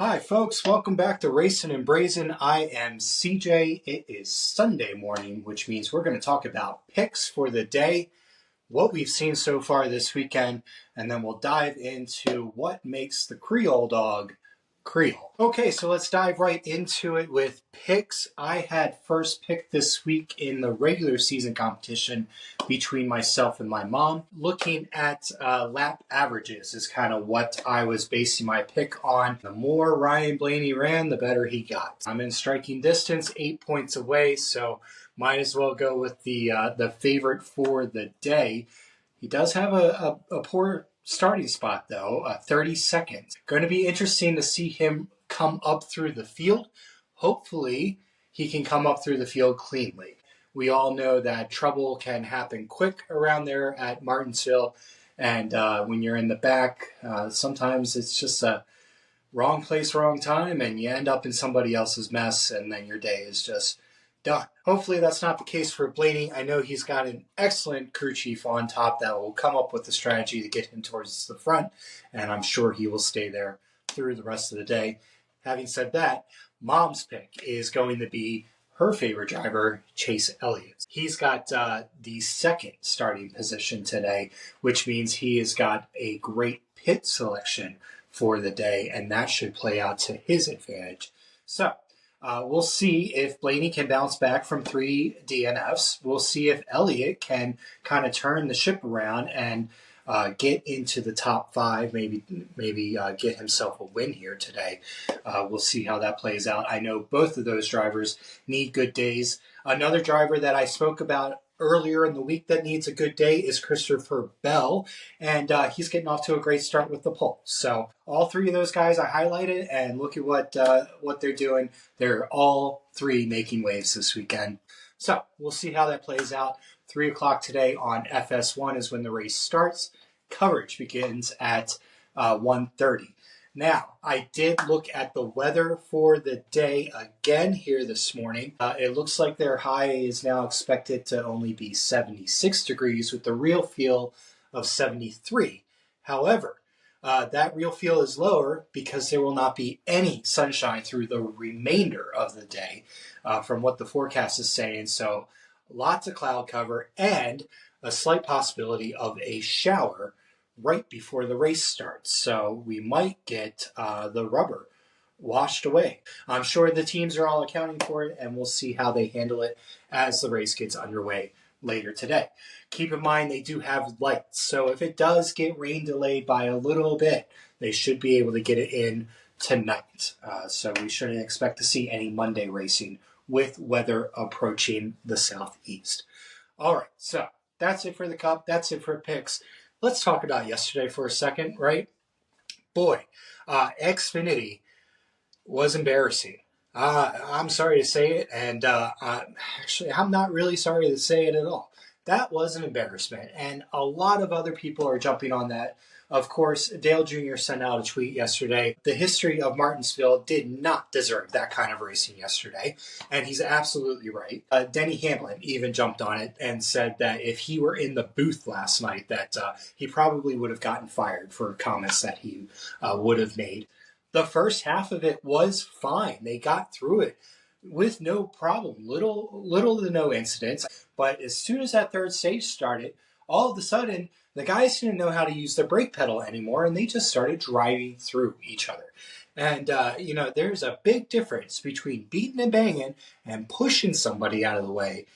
Hi, folks. Welcome back to Racin-n-Braisin. I am CJ. It is Sunday morning, which means we're going to talk about picks for the day, what we've seen so far this weekend, and then we'll dive into what makes the Creole dog Creole. Okay, so let's dive right into it with picks. I had first pick this week in the regular season competition between myself and my mom. Looking at lap averages is kind of what I was basing my pick on. The more Ryan Blaney ran, the better he got. I'm in striking distance, 8 points away, so might as well go with the favorite for the day. He does have a poor starting spot, though, 30 seconds. Going to be interesting to see him come up through the field. Hopefully, he can come up through the field cleanly. We all know that trouble can happen quick around there at Martinsville, and when you're in the back, sometimes it's just a wrong place, wrong time, and you end up in somebody else's mess, and then your day is just done. Hopefully that's not the case for Blaney. I know he's got an excellent crew chief on top that will come up with a strategy to get him towards the front, and I'm sure he will stay there through the rest of the day. Having said that, Mom's pick is going to be her favorite driver, Chase Elliott. He's got the second starting position today, which means he has got a great pit selection for the day, and that should play out to his advantage. So we'll see if Blaney can bounce back from 3 DNFs. We'll see if Elliott can kind of turn the ship around and get into the top 5, maybe get himself a win here today. We'll see how that plays out. I know both of those drivers need good days. Another driver that I spoke about earlier in the week that needs a good day is Christopher Bell, and he's getting off to a great start with the pole. So all 3 of those guys I highlighted, and look at what they're doing. They're all 3 making waves this weekend. So we'll see how that plays out. 3 o'clock today on FS1 is when the race starts. Coverage begins at 1:30. Now, I did look at the weather for the day again here this morning. It looks like their high is now expected to only be 76 degrees with the real feel of 73. However, that real feel is lower because there will not be any sunshine through the remainder of the day from what the forecast is saying. So lots of cloud cover and a slight possibility of a shower right before the race starts. So we might get the rubber washed away. I'm sure the teams are all accounting for it, and we'll see how they handle it as the race gets underway later today. Keep in mind they do have lights, so if it does get rain delayed by a little bit, they should be able to get it in tonight. So we shouldn't expect to see any Monday racing with weather approaching the southeast. All right, so that's it for the Cup. That's it for picks. Let's talk about yesterday for a second, right? Boy, Xfinity was embarrassing. I'm sorry to say it, and actually, I'm not really sorry to say it at all. That was an embarrassment, and a lot of other people are jumping on that. Of course, Dale Jr. sent out a tweet yesterday. The history of Martinsville did not deserve that kind of racing yesterday, and he's absolutely right. Denny Hamlin even jumped on it and said that if he were in the booth last night, that he probably would have gotten fired for comments that he would have made. The first half of it was fine. They got through it with no problem, little to no incidents. But as soon as that third stage started, all of a sudden, the guys didn't know how to use the brake pedal anymore, and they just started driving through each other. And, there's a big difference between beating and banging and pushing somebody out of the way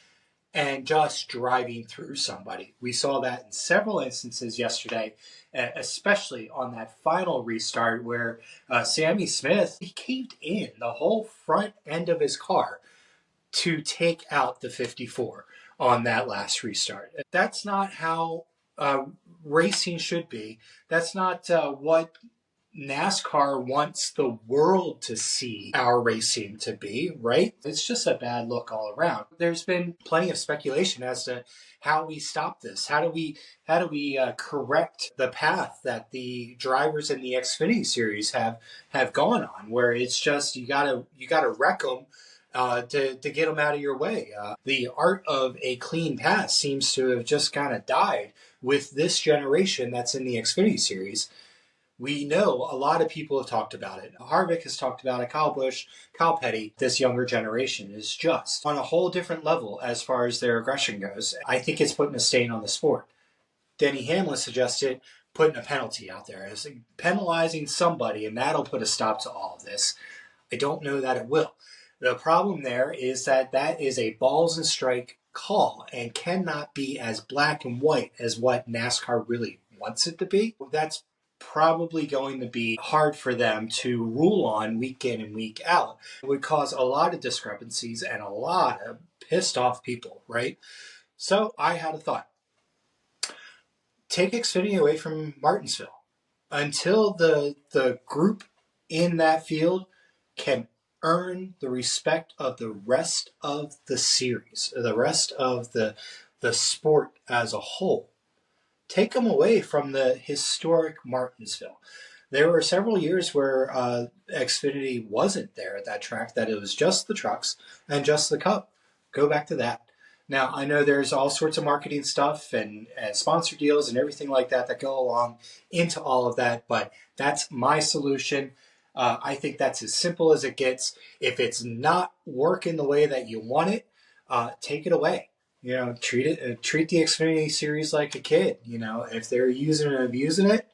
and just driving through somebody. We saw that in several instances yesterday, especially on that final restart where Sammy Smith, he caved in the whole front end of his car to take out the 54 on that last restart. That's not how racing should be. That's not what NASCAR wants the world to see our racing to be, right? It's just a bad look all around. There's been plenty of speculation as to how we stop this. How do we correct the path that the drivers in the Xfinity series have gone on, where it's just you gotta wreck them to get them out of your way. The art of a clean pass seems to have just kind of died with this generation that's in the Xfinity series. We know a lot of people have talked about it. Harvick has talked about it. Kyle Busch, Kyle Petty. This younger generation is just on a whole different level as far as their aggression goes. I think it's putting a stain on the sport. Denny Hamlin suggested putting a penalty out there, as penalizing somebody, and that'll put a stop to all of this. I don't know that it will. The problem there is that that is a balls and strike call and cannot be as black and white as what NASCAR really wants it to be. That's probably going to be hard for them to rule on week in and week out. It would cause a lot of discrepancies and a lot of pissed off people, right? So I had a thought. Take Xfinity away from Martinsville until the group in that field can earn the respect of the rest of the series, the rest of the sport as a whole. Take them away from the historic Martinsville. There were several years where Xfinity wasn't there at that track, that it was just the trucks and just the Cup. Go back to that. Now, I know there's all sorts of marketing stuff and sponsor deals and everything like that that go along into all of that, but that's my solution. I think that's as simple as it gets. If it's not working the way that you want it, take it away. You know, treat the Xfinity series like a kid. You know, if they're using and abusing it,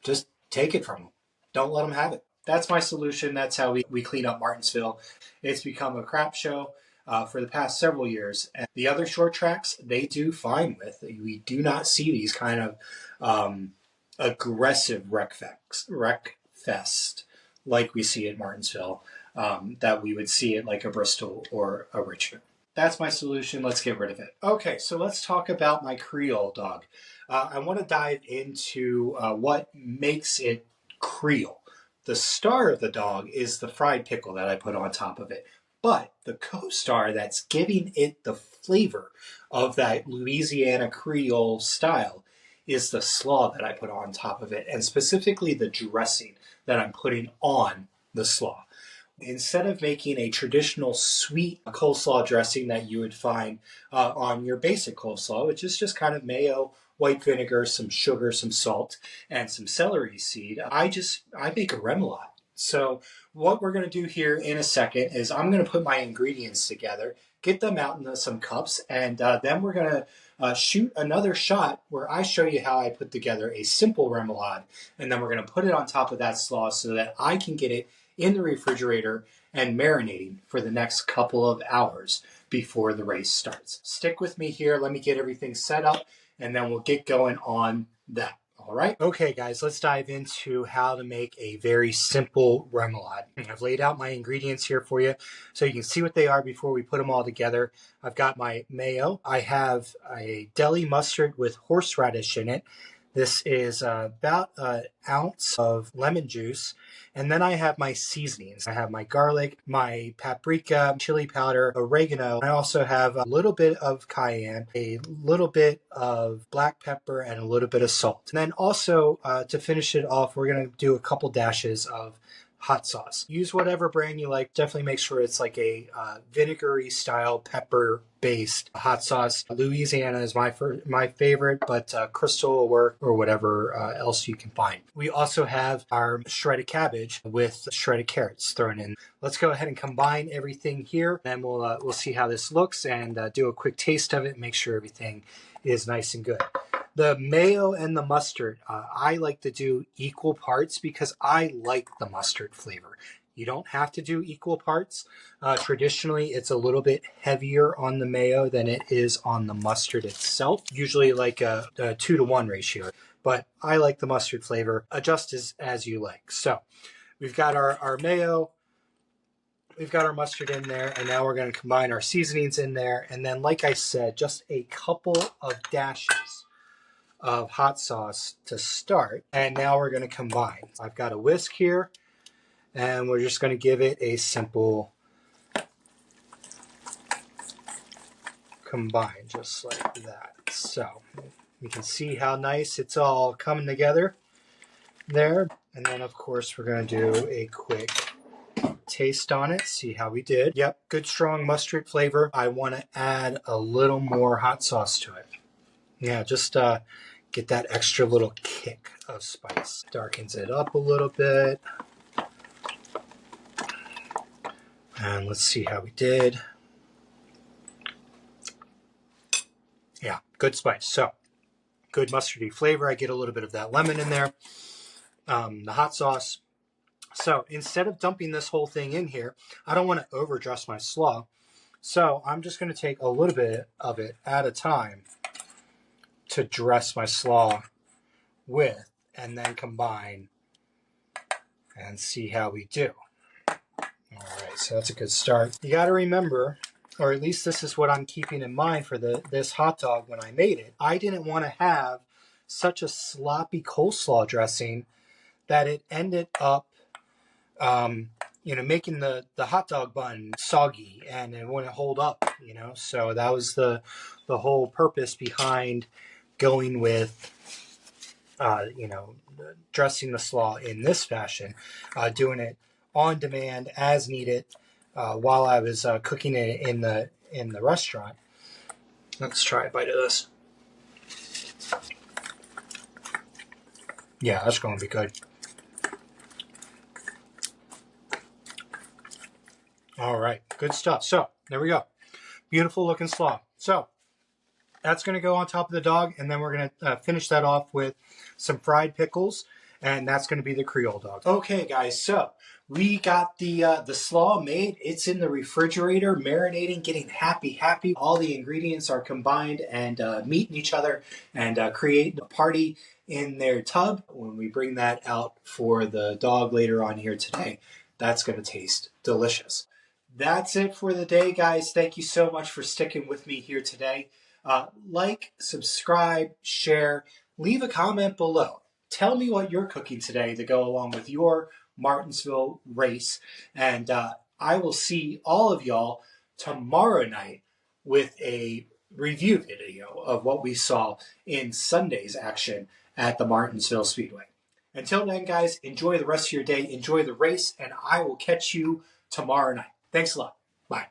just take it from them. Don't let them have it. That's my solution. That's how we clean up Martinsville. It's become a crap show for the past several years. And the other short tracks, they do fine with. We do not see these kind of aggressive wreck fest like we see at Martinsville, that we would see at like a Bristol or a Richmond. That's my solution. Let's get rid of it. Okay, so let's talk about my Creole dog. I want to dive into what makes it Creole. The star of the dog is the fried pickle that I put on top of it. But the co-star that's giving it the flavor of that Louisiana Creole style is the slaw that I put on top of it, and specifically the dressing that I'm putting on the slaw. Instead of making a traditional sweet coleslaw dressing that you would find on your basic coleslaw, which is just kind of mayo, white vinegar, some sugar, some salt, and some celery seed, I make a remoulade. So what we're going to do here in a second is I'm going to put my ingredients together, get them out into some cups, and then we're going to shoot another shot where I show you how I put together a simple remoulade, and then we're going to put it on top of that slaw so that I can get it in the refrigerator and marinating for the next couple of hours before the race starts. Stick with me here. Let me get everything set up, and then we'll get going on that. All right. Okay, guys, let's dive into how to make a very simple remoulade. I've laid out my ingredients here for you so you can see what they are before we put them all together. I've got my mayo. I have a deli mustard with horseradish in it. This is about an ounce of lemon juice. And then I have my seasonings. I have my garlic, my paprika, chili powder, oregano. I also have a little bit of cayenne, a little bit of black pepper, and a little bit of salt. And then also, to finish it off, we're going to do a couple dashes of hot sauce. Use whatever brand you like. Definitely make sure it's like a vinegary style pepper based hot sauce. Louisiana is my favorite, but Crystal will work, or whatever else you can find. We also have our shredded cabbage with shredded carrots thrown in. Let's go ahead and combine everything here, and we'll see how this looks and do a quick taste of it. Make sure everything is nice and good. The mayo and the mustard, I like to do equal parts because I like the mustard flavor. You don't have to do equal parts. Traditionally, it's a little bit heavier on the mayo than it is on the mustard itself, usually like a 2-to-1 ratio. But I like the mustard flavor. Adjust as you like. So we've got our mayo. We've got our mustard in there, and now we're going to combine our seasonings in there. And then, like I said, just a couple of dashes of hot sauce to start. And now we're going to combine. I've got a whisk here, and we're just going to give it a simple combine, just like that. So you can see how nice it's all coming together there. And then, of course, we're going to do a quick taste on it, see how we did. Yep, good strong mustard flavor. I want to add a little more hot sauce to it. Yeah, just get that extra little kick of spice. Darkens it up a little bit. And let's see how we did. Yeah, good spice. So, good mustardy flavor. I get a little bit of that lemon in there. The hot sauce. So, instead of dumping this whole thing in here, I don't want to overdress my slaw. So, I'm just going to take a little bit of it at a time to dress my slaw with, and then combine and see how we do. All right, so that's a good start. You got to remember, or at least this is what I'm keeping in mind for this hot dog when I made it. I didn't want to have such a sloppy coleslaw dressing that it ended up, making the hot dog bun soggy and it wouldn't hold up, So that was the whole purpose behind going with, dressing the slaw in this fashion, doing it on demand as needed while I was cooking it in the restaurant. Let's try a bite of this. Yeah, that's going to be good. All right, good stuff. So there we go. Beautiful looking slaw. So that's going to go on top of the dog, and then we're going to finish that off with some fried pickles, and that's going to be the Creole dog. Okay, guys, so we got the slaw made. It's in the refrigerator, marinating, getting happy. All the ingredients are combined and meeting each other and create a party in their tub. When we bring that out for the dog later on here today, that's going to taste delicious. That's it for the day, guys. Thank you so much for sticking with me here today. Like, subscribe, share, leave a comment below. Tell me what you're cooking today to go along with your Martinsville race. And I will see all of y'all tomorrow night with a review video of what we saw in Sunday's action at the Martinsville Speedway. Until then, guys, enjoy the rest of your day. Enjoy the race, and I will catch you tomorrow night. Thanks a lot.